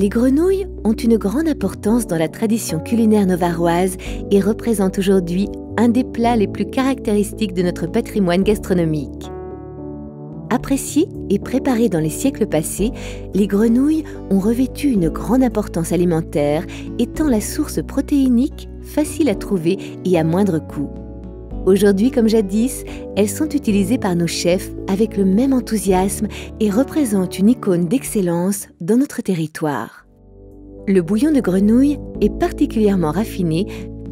Les grenouilles ont une grande importance dans la tradition culinaire novaroise et représentent aujourd'hui un des plats les plus caractéristiques de notre patrimoine gastronomique. Appréciées et préparées dans les siècles passés, les grenouilles ont revêtu une grande importance alimentaire, étant la source protéinique facile à trouver et à moindre coût. Aujourd'hui comme jadis, elles sont utilisées par nos chefs avec le même enthousiasme et représentent une icône d'excellence dans notre territoire. Le bouillon de grenouille est particulièrement raffiné,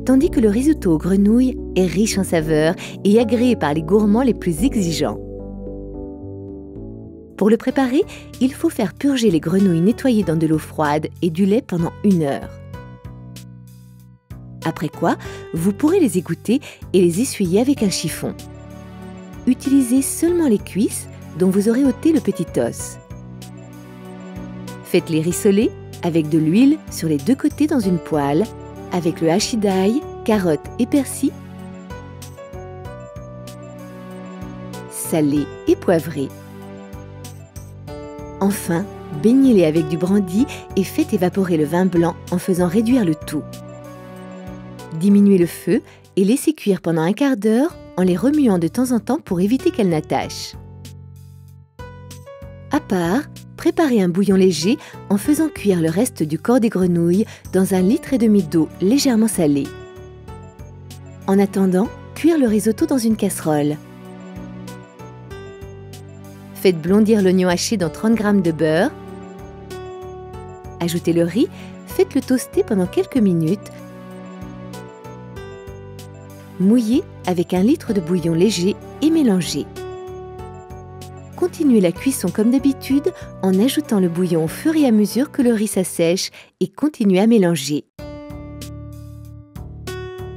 tandis que le risotto aux grenouilles est riche en saveurs et agréé par les gourmands les plus exigeants. Pour le préparer, il faut faire purger les grenouilles nettoyées dans de l'eau froide et du lait pendant 1 heure. Après quoi, vous pourrez les égoutter et les essuyer avec un chiffon. Utilisez seulement les cuisses dont vous aurez ôté le petit os. Faites-les rissoler avec de l'huile sur les 2 côtés dans une poêle, avec le hachis d'ail, carottes et persil, salé et poivré. Enfin, baignez-les avec du brandy et faites évaporer le vin blanc en faisant réduire le tout. Diminuez le feu et laissez cuire pendant 1/4 d'heure en les remuant de temps en temps pour éviter qu'elles n'attachent. À part, préparez un bouillon léger en faisant cuire le reste du corps des grenouilles dans 1,5 litre d'eau légèrement salée. En attendant, cuire le risotto dans une casserole. Faites blondir l'oignon haché dans 30 g de beurre. Ajoutez le riz, faites-le toaster pendant quelques minutes. Mouillez avec 1 litre de bouillon léger et mélangez. Continuez la cuisson comme d'habitude en ajoutant le bouillon au fur et à mesure que le riz s'assèche et continuez à mélanger.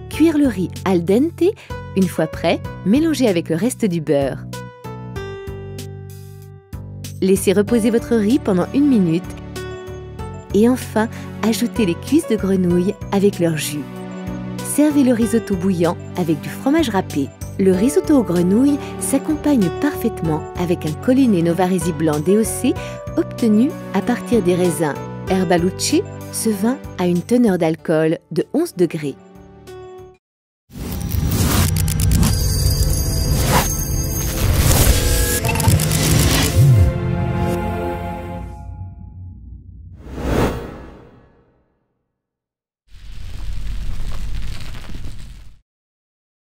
Cuire le riz al dente, une fois prêt, mélangez avec le reste du beurre. Laissez reposer votre riz pendant 1 minute et enfin, ajoutez les cuisses de grenouille avec leur jus. Servez le risotto bouillant avec du fromage râpé. Le risotto aux grenouilles s'accompagne parfaitement avec un Colline Novaresi blanc DOC obtenu à partir des raisins Herbalucci. Ce vin a une teneur d'alcool de 11 degrés.